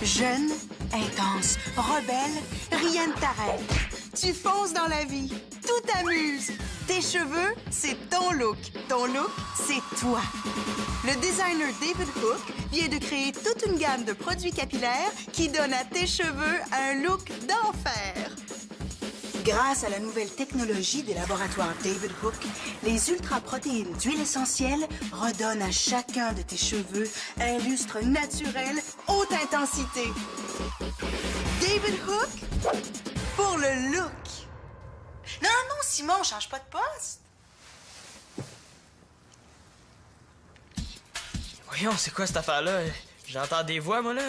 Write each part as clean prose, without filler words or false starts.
Jeune, intense, rebelle, rien ne t'arrête. Tu fonces dans la vie, tout t'amuse. Tes cheveux, c'est ton look. Ton look, c'est toi. Le designer David Hook vient de créer toute une gamme de produits capillaires qui donnent à tes cheveux un look d'enfer. Grâce à la nouvelle technologie des laboratoires David Hook, les ultra-protéines d'huile essentielle redonnent à chacun de tes cheveux un lustre naturel haute intensité. David Hook pour le look. Non, non, Simon, change pas de poste. Voyons, c'est quoi cette affaire-là? J'entends des voix, moi, là.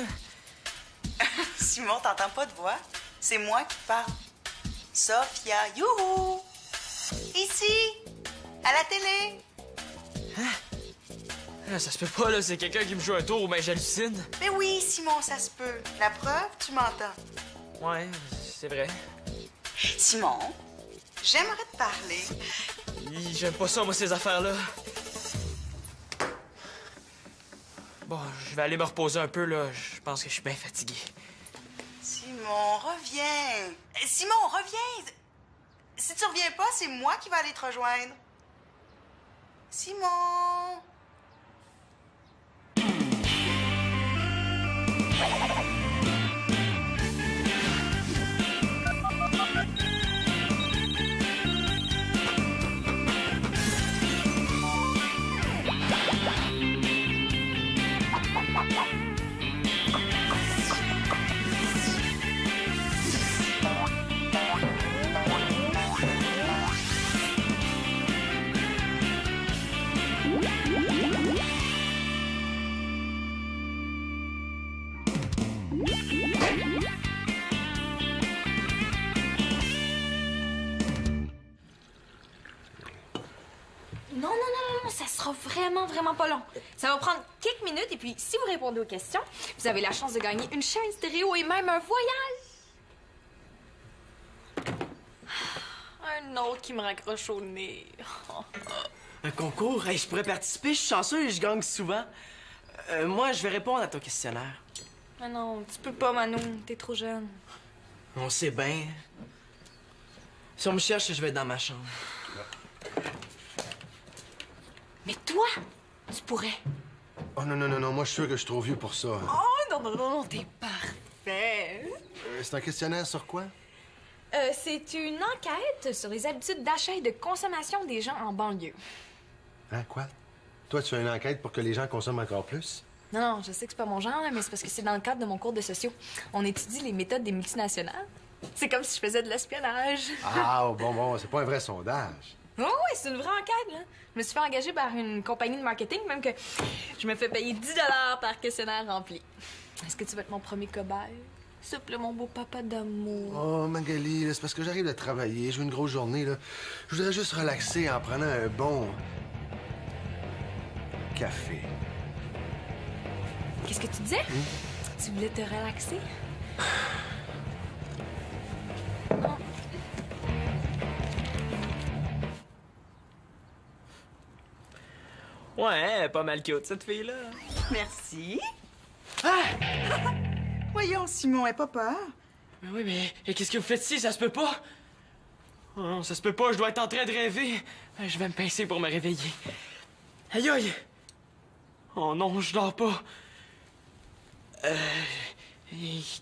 Simon, t'entends pas de voix? C'est moi qui te parle. Sophia, youhou! Ici, à la télé. Ah, ça se peut pas, là. C'est quelqu'un qui me joue un tour ou ben j'hallucine. Mais oui, Simon, ça se peut. La preuve, tu m'entends. Ouais, c'est vrai. Simon, j'aimerais te parler. J'aime pas ça, moi, ces affaires-là. Bon, je vais aller me reposer un peu, là. Je pense que je suis bien fatigué. Simon, reviens. Simon, reviens. Si tu reviens pas, c'est moi qui vais aller te rejoindre. Simon. Non, ça sera vraiment pas long. Ça va prendre quelques minutes et puis si vous répondez aux questions, vous avez la chance de gagner une chaise stéréo et même un voyage. Un autre qui me raccroche au nez. Un concours? Hey, je pourrais participer, je suis chanceux et je gagne souvent. Moi, je vais répondre à ton questionnaire. Mais non, tu peux pas, Manou. T'es trop jeune. On sait bien. Si on me cherche, je vais être dans ma chambre. Mais toi, tu pourrais. Oh non, moi je suis sûr que je suis trop vieux pour ça. Oh non, t'es parfait. C'est un questionnaire sur quoi? C'est une enquête sur les habitudes d'achat et de consommation des gens en banlieue. Hein, quoi? Toi, tu fais une enquête pour que les gens consomment encore plus? Non, je sais que c'est pas mon genre, là, mais c'est parce que c'est dans le cadre de mon cours de sociaux. On étudie les méthodes des multinationales. C'est comme si je faisais de l'espionnage. Ah, bon, c'est pas un vrai sondage. Oh, oui, c'est une vraie enquête, là. Je me suis fait engager par une compagnie de marketing, même que je me fais payer 10 $ par questionnaire rempli. Est-ce que tu vas être mon premier cobaye? S'il te plaît, mon beau papa d'amour. Oh, Magali, là, c'est parce que j'arrive de travailler, j'ai eu une grosse journée, là. Je voudrais juste relaxer en prenant un bon... café. Qu'est-ce que tu disais? Tu voulais te relaxer? Non. Ouais, pas mal cute, cette fille-là. Merci. Ah! Voyons, Simon, aie pas peur. Mais oui, mais qu'est-ce que vous faites ici? Ça se peut pas! Oh non, ça se peut pas, je dois être en train de rêver. Je vais me pincer pour me réveiller. Aïe aïe! Oh non, je dors pas.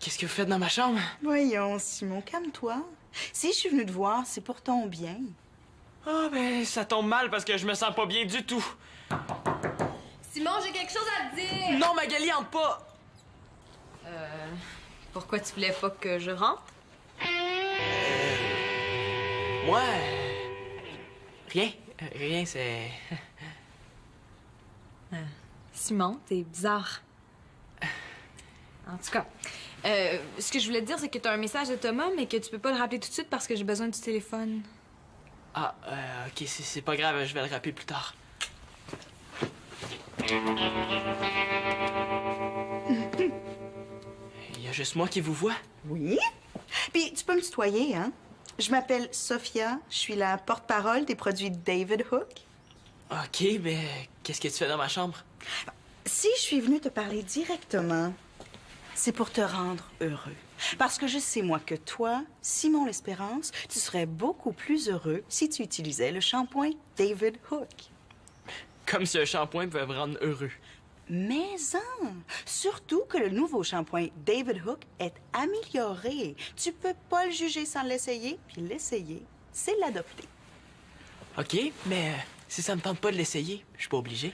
Qu'est-ce que vous faites dans ma chambre? Voyons, Simon, calme-toi. Si je suis venue te voir, c'est pour ton bien. Ah, ben, ça tombe mal parce que je me sens pas bien du tout. Simon, j'ai quelque chose à te dire! Non, Magali, entre pas! Pourquoi tu voulais pas que je rentre? Moi... Rien, c'est... Simon, t'es bizarre. En tout cas, ce que je voulais te dire, c'est que t'as un message de Thomas, mais que tu peux pas le rappeler tout de suite parce que j'ai besoin du téléphone. Ah, ok, c'est pas grave, je vais le rappeler plus tard. Il y a juste moi qui vous vois? Oui? Puis tu peux me tutoyer, hein? Je m'appelle Sophia, je suis la porte-parole des produits David Hook. Ok, mais qu'est-ce que tu fais dans ma chambre? Si je suis venue te parler directement, C'est pour te rendre heureux. Parce que je sais, moi, que toi, Simon L'Espérance, tu serais beaucoup plus heureux si tu utilisais le shampoing David Hook. Comme si un shampoing pouvait me rendre heureux. Mais surtout que le nouveau shampoing David Hook est amélioré. Tu peux pas le juger sans l'essayer, puis l'essayer, c'est l'adopter. OK, mais si ça me tente pas de l'essayer, je suis pas obligé.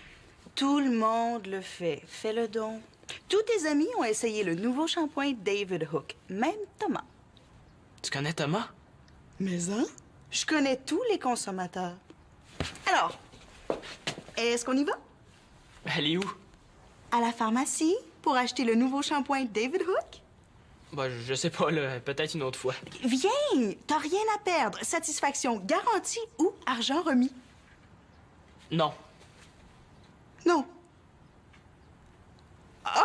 Tout le monde le fait. Fais-le donc. Tous tes amis ont essayé le nouveau shampoing David Hook, même Thomas. Tu connais Thomas? Je connais tous les consommateurs. Alors, est-ce qu'on y va? Elle est où? À la pharmacie pour acheter le nouveau shampoing David Hook? Ben, je sais pas, là. Peut-être une autre fois. Viens! T'as rien à perdre. Satisfaction garantie ou argent remis? Non. Non. Ah!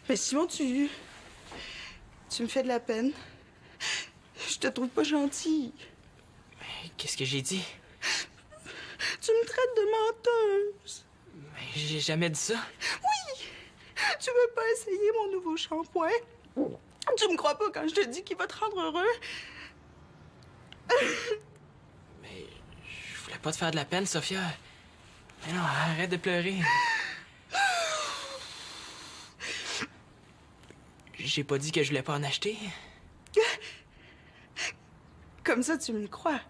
Mais Simon, tu me fais de la peine. Je te trouve pas gentil. Qu'est-ce que j'ai dit? Tu me traites de menteuse. Ben, j'ai jamais dit ça. Oui! Tu veux pas essayer mon nouveau shampoing? Tu me crois pas quand je te dis qu'il va te rendre heureux? Mais je voulais pas te faire de la peine, Sophia. Mais non, arrête de pleurer. J'ai pas dit que je voulais pas en acheter. Comme ça, tu me crois.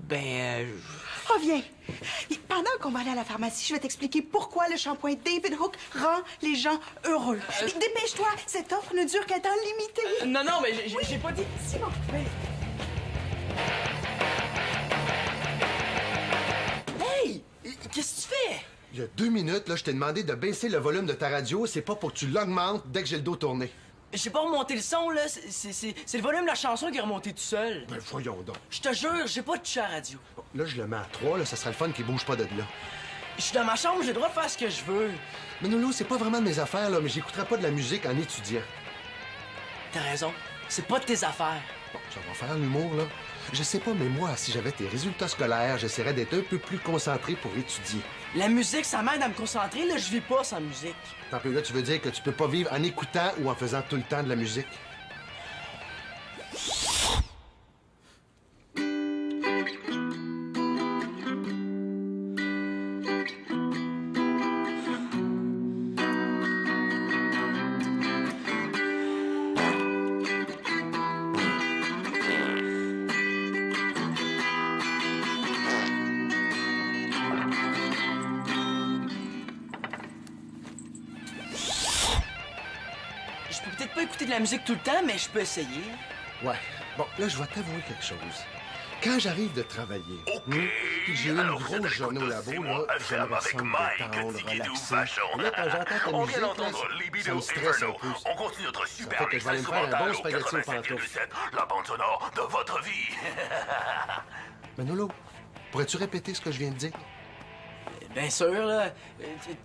Ben, Reviens. Pendant qu'on va aller à la pharmacie, je vais t'expliquer pourquoi le shampoing David Hook rend les gens heureux. Dépêche-toi, cette offre ne dure qu'un temps limité. non, mais j'ai pas dit... Simon, Hey! Qu'est-ce que tu fais? Il y a 2 minutes, là, je t'ai demandé de baisser le volume de ta radio. C'est pas pour que tu l'augmentes dès que j'ai le dos tourné. J'ai pas remonté le son, là. C'est le volume de la chanson qui est remonté tout seul. Ben, voyons donc. Je te jure, j'ai pas touché à la radio. Bon, là, je le mets à 3, là, ça serait le fun qu'il bouge pas de là. Je suis dans ma chambre, j'ai le droit de faire ce que je veux. Mais Nolo, c'est pas vraiment de mes affaires, là, mais j'écouterai pas de la musique en étudiant. T'as raison. C'est pas de tes affaires. Bon, ça va faire l'humour, là. Je sais pas, mais moi, si j'avais tes résultats scolaires, j'essaierais d'être un peu plus concentré pour étudier. La musique, ça m'aide à me concentrer. Là, je vis pas sans musique. Tant pis, là, tu veux dire que tu peux pas vivre en écoutant ou en faisant tout le temps de la musique? Je peux peut-être pas écouter de la musique tout le temps, mais je peux essayer. Ouais. Bon, là, je vais t'avouer quelque chose. Quand j'arrive de travailler, puis que j'ai eu une grosse journée au labo, là, j'aimerais ça me détendre, relaxer. Et là, quand j'entends ta musique, là, ça me stresse un peu. On continue notre Ça super fait que je vais aller me faire un bon spaghetti aux 87,7, pantoufles. la bande sonore de votre vie. Manolo, pourrais-tu répéter ce que je viens de dire? Bien sûr, là.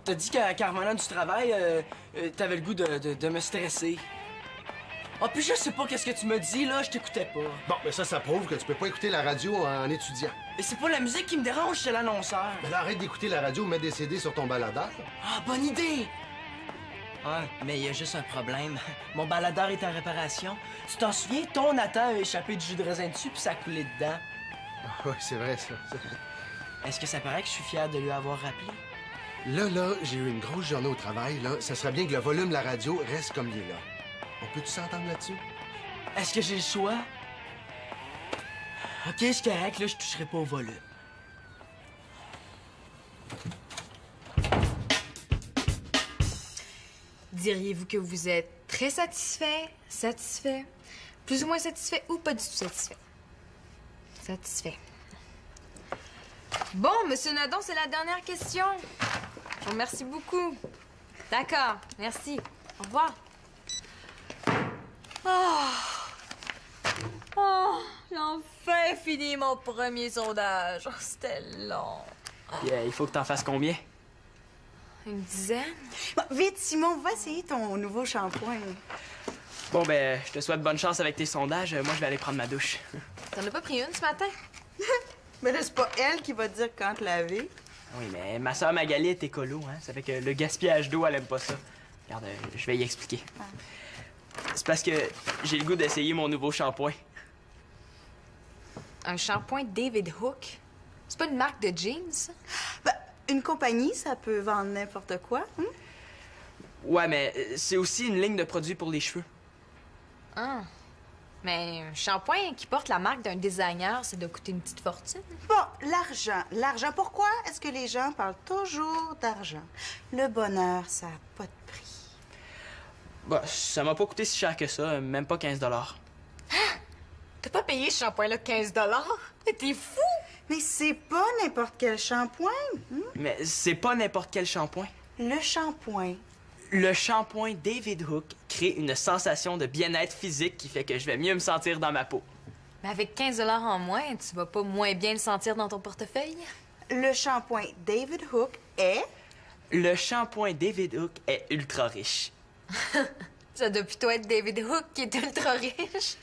T'as dit qu'en revenant du travail, t'avais le goût de me stresser. Ah, puis je sais pas qu'est-ce que tu me dis, là, je t'écoutais pas. Bon, mais ça prouve que tu peux pas écouter la radio en étudiant. Mais c'est pas la musique qui me dérange, c'est l'annonceur. Mais là, arrête d'écouter la radio, mets des CD sur ton baladeur. Ah, bonne idée! Ouais, mais il y a juste un problème. Mon baladeur est en réparation. Tu t'en souviens, ton Nathan a échappé du jus de raisin dessus puis ça a coulé dedans. Ah, ouais, c'est vrai, ça. Est-ce que ça paraît que je suis fier de lui avoir rappelé? Là, j'ai eu une grosse journée au travail, là. Ça serait bien que le volume de la radio reste comme il est là. On peut-tu s'entendre là-dessus? Est-ce que j'ai le choix? Ok, c'est correct, là, je toucherai pas au volume. Diriez-vous que vous êtes très satisfait, plus ou moins satisfait ou pas du tout satisfait? Satisfait. Bon, Monsieur Nadon, c'est la dernière question. Je vous remercie beaucoup. D'accord, merci. Au revoir. Oh, j'ai enfin fini mon premier sondage. Oh, c'était long. Puis, il faut que t'en fasses combien? Une dizaine? Bon, vite, Simon, va essayer ton nouveau shampoing. Bon, ben, je te souhaite bonne chance avec tes sondages. Moi, je vais aller prendre ma douche. T'en as pas pris une ce matin? Mais là, c'est pas elle qui va te dire quand te laver. Oui, mais ma soeur Magali est écolo, hein. Ça fait que le gaspillage d'eau, elle aime pas ça. Regarde, je vais y expliquer. C'est parce que j'ai le goût d'essayer mon nouveau shampoing. Un shampoing David Hook? C'est pas une marque de jeans, ça? Ben, une compagnie, ça peut vendre n'importe quoi. Hein? Ouais, mais c'est aussi une ligne de produits pour les cheveux. Ah. Mais un shampoing qui porte la marque d'un designer, ça doit coûter une petite fortune. Bon, l'argent. L'argent, pourquoi est-ce que les gens parlent toujours d'argent? Le bonheur, ça n'a pas de prix. Bah, ça m'a pas coûté si cher que ça, même pas 15 $. T'as pas payé ce shampoing-là 15 $? T'es fou! Mais c'est pas n'importe quel shampoing. Hein? Mais c'est pas n'importe quel shampoing. Le shampoing. Le shampoing David Hook crée une sensation de bien-être physique qui fait que je vais mieux me sentir dans ma peau. Mais avec 15 $ en moins, tu vas pas moins bien le sentir dans ton portefeuille? Le shampoing David Hook est... Le shampoing David Hook est ultra riche. Ça doit plutôt être David Hook qui est ultra riche.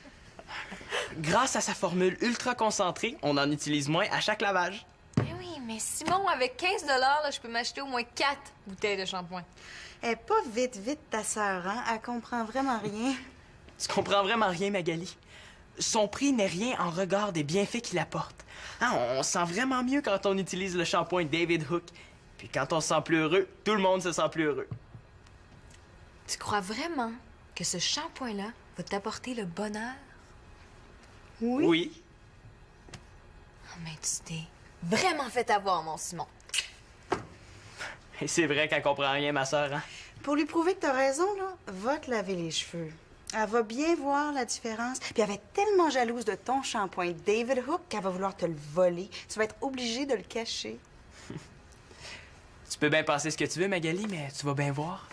Grâce à sa formule ultra concentrée, on en utilise moins à chaque lavage. Eh oui, mais Simon, avec 15 $, là, je peux m'acheter au moins 4 bouteilles de shampoing. Elle est pas vite ta sœur, hein? Elle comprend vraiment rien. Tu comprends vraiment rien, Magali. Son prix n'est rien en regard des bienfaits qu'il apporte. Hein, on sent vraiment mieux quand on utilise le shampoing David Hook. Puis quand on se sent plus heureux, tout le monde se sent plus heureux. Tu crois vraiment que ce shampoing-là va t'apporter le bonheur? Oui? Oui. Oh, mais tu t'es vraiment fait avoir, mon Simon. Et c'est vrai qu'elle comprend rien, ma sœur, hein? Pour lui prouver que t'as raison, là, va te laver les cheveux. Elle va bien voir la différence. Puis elle va être tellement jalouse de ton shampoing David Hook qu'elle va vouloir te le voler. Tu vas être obligé de le cacher. Tu peux bien penser ce que tu veux, Magali, mais tu vas bien voir.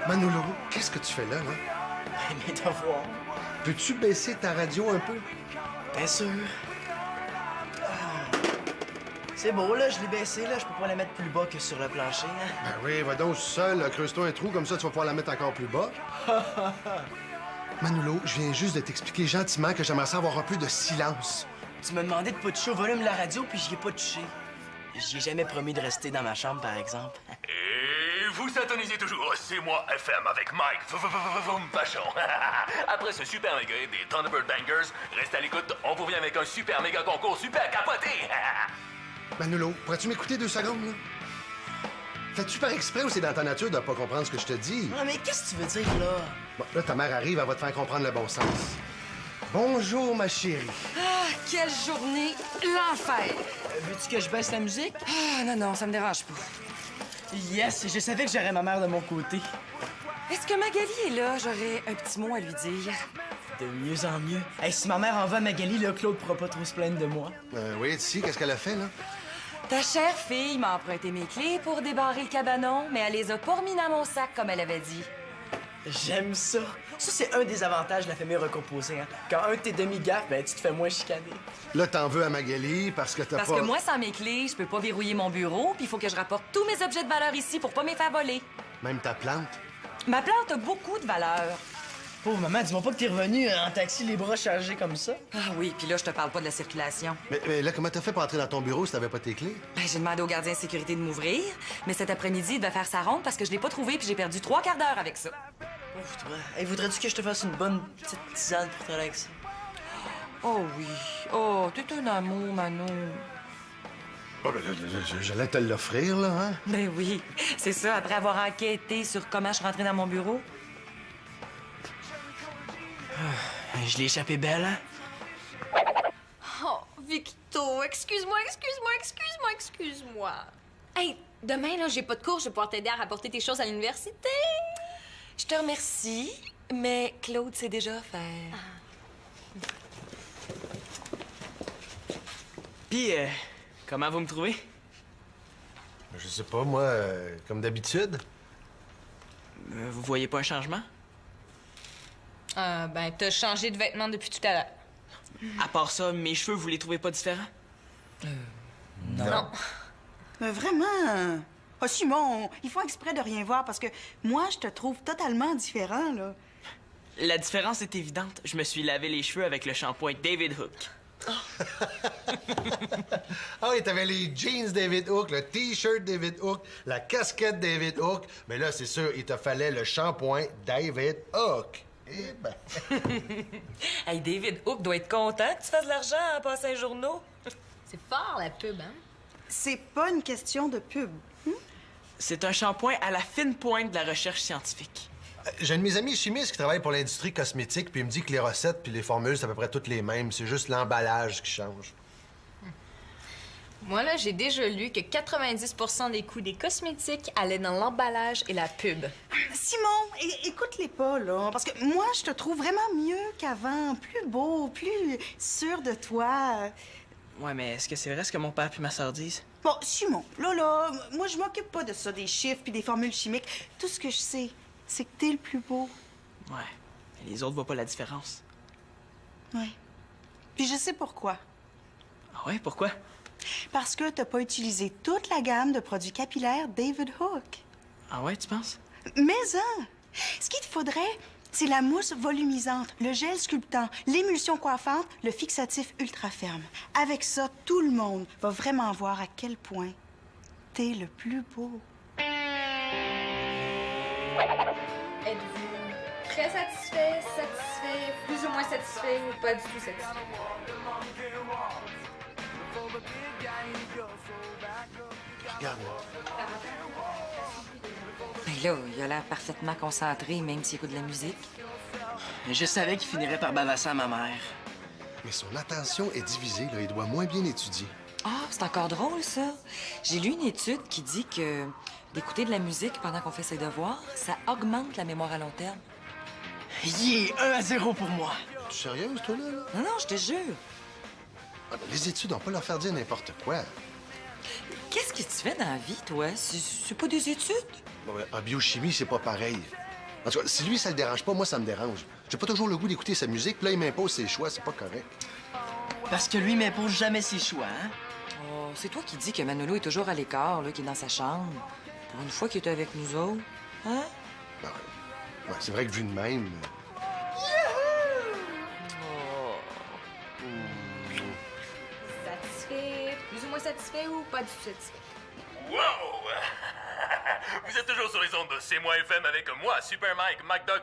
Manolo, qu'est-ce que tu fais là? Mes devoirs. Peux-tu baisser ta radio un peu? Bien sûr. Ah. C'est beau, là, je l'ai baissé, là. Je peux pas la mettre plus bas que sur le plancher, hein. Ben oui, va donc seul, creuse-toi un trou, comme ça tu vas pouvoir la mettre encore plus bas. Manolo, je viens juste de t'expliquer gentiment que j'aimerais ça avoir un peu de silence. Tu m'as demandé de pas toucher au volume de la radio, puis j'y ai pas touché. J'y ai jamais promis de rester dans ma chambre, par exemple. Et vous syntonisez toujours C'est moi FM avec Mike Vachon. Après ce super méga hit des Thunderbird Bangers, restez à l'écoute, on vous revient avec un super méga concours super capoté. Manolo, pourrais-tu m'écouter 2 secondes, là? Fais-tu par exprès ou c'est dans ta nature de pas comprendre ce que je te dis? Non, mais qu'est-ce que tu veux dire, là? Bon, là, ta mère arrive, elle va te faire comprendre le bon sens. Bonjour, ma chérie. Ah, quelle journée! L'enfer! Veux-tu que je baisse la musique? Ah, non, ça me dérange pas. Yes, je savais que j'aurais ma mère de mon côté. Est-ce que Magali est là? J'aurais un petit mot à lui dire. De mieux en mieux. Hey, si ma mère en va à Magali, là, Claude pourra pas trop se plaindre de moi. Oui, ici, qu'est-ce qu'elle a fait, là? Ta chère fille m'a emprunté mes clés pour débarrer le cabanon, mais elle les a pas remis dans mon sac comme elle avait dit. J'aime ça. Ça, c'est un des avantages de la famille recomposée, hein. Quand un de tes demi-gaffes, ben, tu te fais moins chicaner. Là, t'en veux à Magali parce que t'as Parce pas... que moi, sans mes clés, je peux pas verrouiller mon bureau, puis il faut que je rapporte tous mes objets de valeur ici pour pas me les faire voler. Même ta plante? Ma plante a beaucoup de valeur. Pauvre maman, dis-moi pas que t'es revenue en taxi les bras chargés comme ça. Ah oui, puis là, je te parle pas de la circulation. Mais là, comment t'as fait pour entrer dans ton bureau si t'avais pas tes clés? Ben, j'ai demandé au gardien de sécurité de m'ouvrir, mais cet après-midi, il devait faire sa ronde parce que je l'ai pas trouvé puis j'ai perdu 3 quarts d'heure avec ça. Ouf, toi. Hey, voudrais-tu que je te fasse une bonne petite tisane pour te relaxer? Oh oui. Oh, t'es un amour, Manon. Oh, ben, j'allais te l'offrir, là, hein? Ben oui, c'est ça, après avoir enquêté sur comment je suis rentrée dans mon bureau. Je l'ai échappé belle, hein? Oh, Victo, excuse-moi. Hey, demain, là, j'ai pas de cours, je vais pouvoir t'aider à rapporter tes choses à l'université. Je te remercie, mais Claude sait déjà faire. Puis, comment vous me trouvez? Je sais pas, moi, comme d'habitude. Vous voyez pas un changement? Ben, t'as changé de vêtements depuis tout à l'heure. À part ça, mes cheveux, vous les trouvez pas différents? Non. Mais vraiment... Oh, Simon, ils font exprès de rien voir parce que moi, je te trouve totalement différent, là. La différence est évidente. Je me suis lavé les cheveux avec le shampoing David Hook. Ah oui, t'avais les jeans David Hook, le T-shirt David Hook, la casquette David Hook. Mais là, c'est sûr, il te fallait le shampoing David Hook. Eh ben... Hey, David Hook doit être content que tu fasses de l'argent en passant les journaux. C'est fort, la pub, hein? C'est pas une question de pub. C'est un shampoing à la fine pointe de la recherche scientifique. J'ai un de mes amis chimistes qui travaille pour l'industrie cosmétique, puis il me dit que les recettes puis les formules, c'est à peu près toutes les mêmes. C'est juste l'emballage qui change. Moi, là, j'ai déjà lu que 90% des coûts des cosmétiques allaient dans l'emballage et la pub. Simon, écoute-les pas, là. Parce que moi, je te trouve vraiment mieux qu'avant. Plus beau, plus sûr de toi. Ouais, mais est-ce que c'est vrai ce que mon père puis ma sœur disent? Bon, Simon, là, moi, je m'occupe pas de ça, des chiffres puis des formules chimiques. Tout ce que je sais, c'est que t'es le plus beau. Ouais. Mais les autres voient pas la différence. Ouais. Puis je sais pourquoi. Ah ouais, pourquoi? Parce que t'as pas utilisé toute la gamme de produits capillaires David Hook. Ah ouais, tu penses? Mais ce qu'il te faudrait, c'est la mousse volumisante, le gel sculptant, l'émulsion coiffante, le fixatif ultra ferme. Avec ça, tout le monde va vraiment voir à quel point t'es le plus beau. Êtes-vous très satisfait, satisfait, plus ou moins satisfait ou pas du tout satisfait? Regarde. Ben là, il a l'air parfaitement concentré, même s'il écoute de la musique. Je savais qu'il finirait par bavasser à ma mère. Mais son attention est divisée, là. Il doit moins bien étudier. Ah, c'est encore drôle, ça. J'ai lu une étude qui dit que d'écouter de la musique pendant qu'on fait ses devoirs, ça augmente la mémoire à long terme. Yeah! 1-0 pour moi. Tu es sérieuse, toi, là? Non, non, je te jure. Ah, ben, les études, on peut leur faire dire n'importe quoi. Qu'est-ce que tu fais dans la vie, toi? C'est pas des études? Bon, ben, en biochimie, c'est pas pareil. En tout cas, si lui, ça le dérange pas, moi, ça me dérange. J'ai pas toujours le goût d'écouter sa musique, puis là, il m'impose ses choix, c'est pas correct. Parce que lui m'impose jamais ses choix, hein? Oh, c'est toi qui dis que Manolo est toujours à l'écart, là, qu'il est dans sa chambre. Pour une fois qu'il était avec nous autres. Hein? Ben, ouais, c'est vrai que vu de même... Satisfait, plus ou moins satisfait ou pas du tout satisfait? Wow! Vous êtes toujours sur les ondes de C'est moi FM avec moi, Super Mike, MacDog,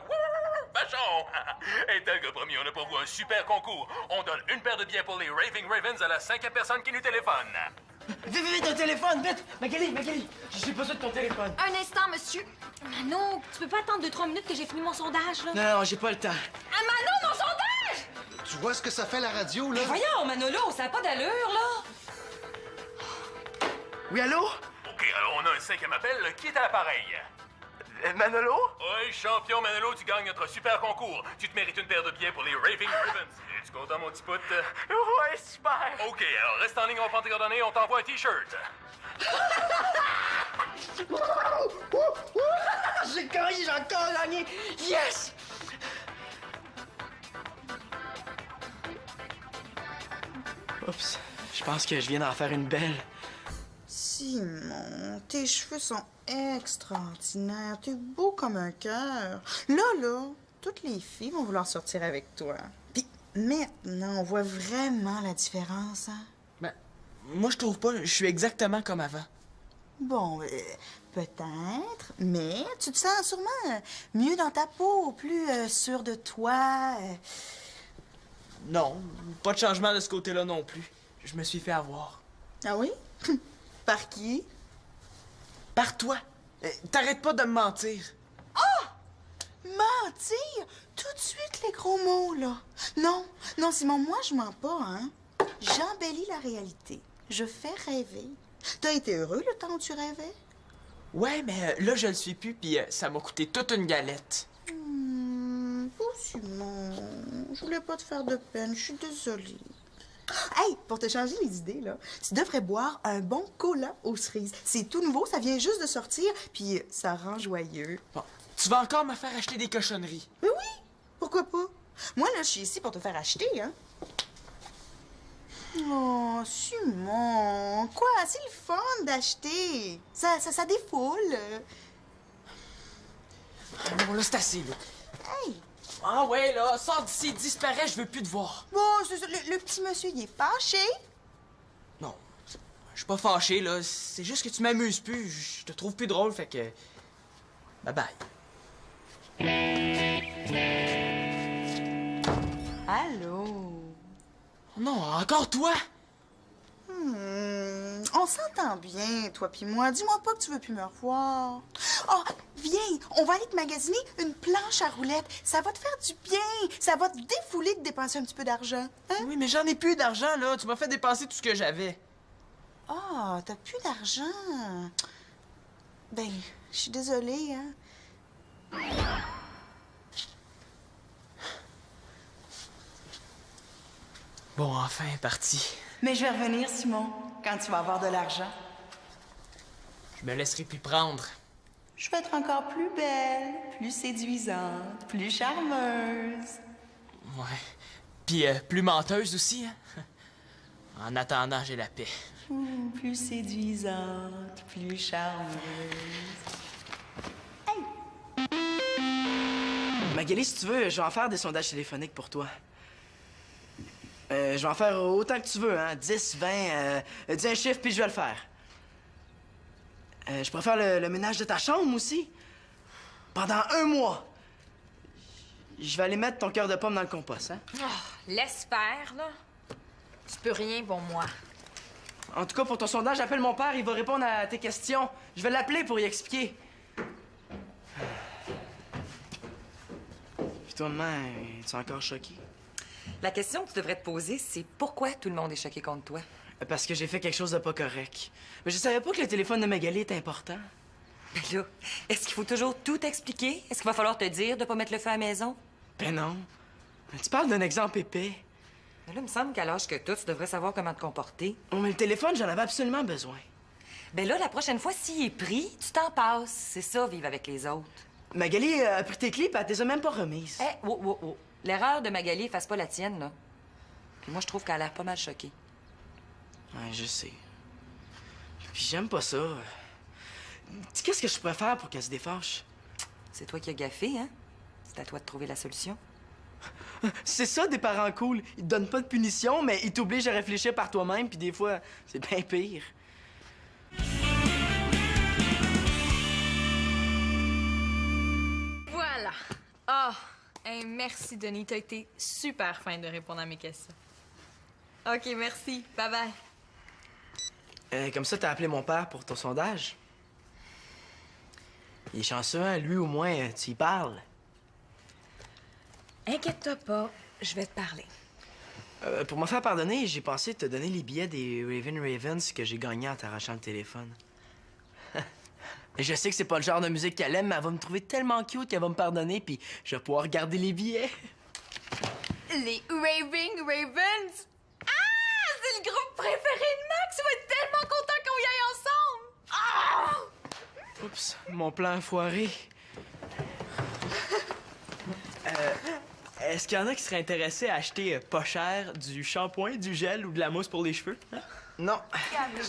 Vachon! Et tel que promis, on a pour vous un super concours. On donne une paire de billets pour les Raving Ravens à la 5e personne qui nous téléphone. Vite, vite, un téléphone, vite! Magali, j'ai besoin de ton téléphone. Un instant, monsieur. Manon, tu peux pas attendre 2-3 minutes que j'ai fini mon sondage, là? Non, j'ai pas le temps. Ah, Manon, mon sondage! Tu vois ce que ça fait, la radio, là? Mais voyons, Manolo, ça n'a pas d'allure, là! Oui, allô? OK, alors on a un 5e appel. Qui est à l'appareil? Manolo? Oui, champion Manolo, tu gagnes notre super concours. Tu te mérites une paire de billets pour les Raving Ravens. Es-tu content, mon petit pote? Ouais, super! OK, alors reste en ligne, on va prendre tes coordonnées, on t'envoie un T-shirt. J'ai encore gagné! Yes! Oups, je pense que je viens d'en faire une belle. Simon, tes cheveux sont extraordinaires. T'es beau comme un cœur. Là, toutes les filles vont vouloir sortir avec toi. Puis maintenant, on voit vraiment la différence, hein? Ben, moi, je trouve pas. Je suis exactement comme avant. Bon, peut-être, mais tu te sens sûrement mieux dans ta peau, plus sûr de toi. Non, pas de changement de ce côté-là non plus. Je me suis fait avoir. Ah oui? Par qui? Par toi. T'arrêtes pas de me mentir. Mentir? Tout de suite, les gros mots, là. Non, Simon, moi, je mens pas, hein. J'embellis la réalité. Je fais rêver. T'as été heureux le temps où tu rêvais? Ouais, mais là, je le suis plus, puis ça m'a coûté toute une galette. Oh, Simon, je voulais pas te faire de peine, je suis désolée. Hey, pour te changer les idées, là, tu devrais boire un bon cola aux cerises. C'est tout nouveau, ça vient juste de sortir, puis ça rend joyeux. Bon, tu vas encore me faire acheter des cochonneries. Mais oui, pourquoi pas? Moi, là, je suis ici pour te faire acheter, hein. Oh, Simon, quoi? C'est le fun d'acheter. Ça défoule. Bon, là, c'est assez, là. Hey, Ah ouais, là, sors d'ici, disparaît, je veux plus te voir. Bon, c'est ça, le petit monsieur, il est fâché. Non, je suis pas fâché, là. C'est juste que tu m'amuses plus. Je te trouve plus drôle, fait que... Bye-bye. Allô? Non, encore toi? On s'entend bien, toi pis moi. Dis-moi pas que tu veux plus me revoir. Oh, viens, on va aller te magasiner une planche à roulettes. Ça va te faire du bien. Ça va te défouler de dépenser un petit peu d'argent. Hein? Oui, mais j'en ai plus d'argent, là. Tu m'as fait dépenser tout ce que j'avais. Ah, t'as plus d'argent. Ben, je suis désolée, hein. Bon, enfin, parti. Mais je vais revenir, Simon, quand tu vas avoir de l'argent. Je me laisserai plus prendre. Je vais être encore plus belle, plus séduisante, plus charmeuse. Ouais. Puis plus menteuse aussi, hein? En attendant, j'ai la paix. Plus séduisante, plus charmeuse. Magali, si tu veux, je vais en faire des sondages téléphoniques pour toi. Je vais en faire autant que tu veux, hein. 10, 20, dis un chiffre, puis je vais le faire. Je pourrais faire le ménage de ta chambre aussi. Pendant 1 mois. Je vais aller mettre ton cœur de pomme dans le compost, hein. Oh, laisse faire, là. Tu peux rien pour moi. En tout cas, pour ton sondage, appelle mon père, il va répondre à tes questions. Je vais l'appeler pour y expliquer. Puis toi, maman, es-tu encore choqué? La question que tu devrais te poser, c'est pourquoi tout le monde est choqué contre toi? Parce que j'ai fait quelque chose de pas correct. Mais je savais pas que le téléphone de Magali était important. Mais là, est-ce qu'il faut toujours tout expliquer? Est-ce qu'il va falloir te dire de pas mettre le feu à la maison? Ben non. Tu parles d'un exemple épais. Mais là, il me semble qu'à l'âge que toi, tu devrais savoir comment te comporter. Oh, mais le téléphone, j'en avais absolument besoin. Ben là, la prochaine fois, s'il est pris, tu t'en passes. C'est ça, vivre avec les autres. Magali a pris tes clés, puis elle te les a même pas remises. Eh, oh, oh, oh. L'erreur de Magali fasse pas la tienne, là. Puis moi, je trouve qu'elle a l'air pas mal choquée. Ouais, je sais. Puis j'aime pas ça. Qu'est-ce que je pourrais faire pour qu'elle se défâche? C'est toi qui as gaffé, hein? C'est à toi de trouver la solution. C'est ça, des parents cool. Ils te donnent pas de punition, mais ils t'obligent à réfléchir par toi-même, puis des fois, c'est bien pire. Voilà. Ah, hey, merci, Denis. T'as été super fin de répondre à mes questions. OK, merci. Bye-bye. Comme ça, t'as appelé mon père pour ton sondage? Il est chanceux, hein? Lui, au moins, tu y parles. Inquiète-toi pas, je vais te parler. Pour me faire pardonner, j'ai pensé te donner les billets des Ravens que j'ai gagnés en t'arrachant le téléphone. Je sais que c'est pas le genre de musique qu'elle aime, mais elle va me trouver tellement cute qu'elle va me pardonner, puis je vais pouvoir regarder les billets. Les Raving Ravens? Ah! C'est le groupe préféré de Max! Il va être tellement content qu'on y aille ensemble! Ah! Oups, mon plan a foiré. Est-ce qu'il y en a qui seraient intéressés à acheter pas cher du shampoing, du gel ou de la mousse pour les cheveux? Hein? Non.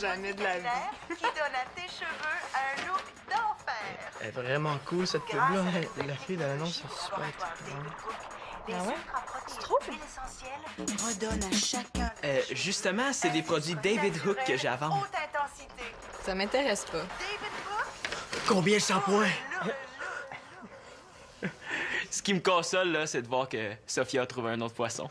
Jamais de la vie. Qui donne à tes cheveux un look d'enfer. Elle est vraiment cool, cette pub-là. La fille de l'annonce, c'est super. Ah ouais? C'est trop redonne à chacun. Justement, c'est des produits David Hook que j'ai à vendre. Haute intensité. Ça m'intéresse pas. David Hook. Combien de shampoings? Ce qui me console, là, c'est de voir que Sophia a trouvé un autre poisson.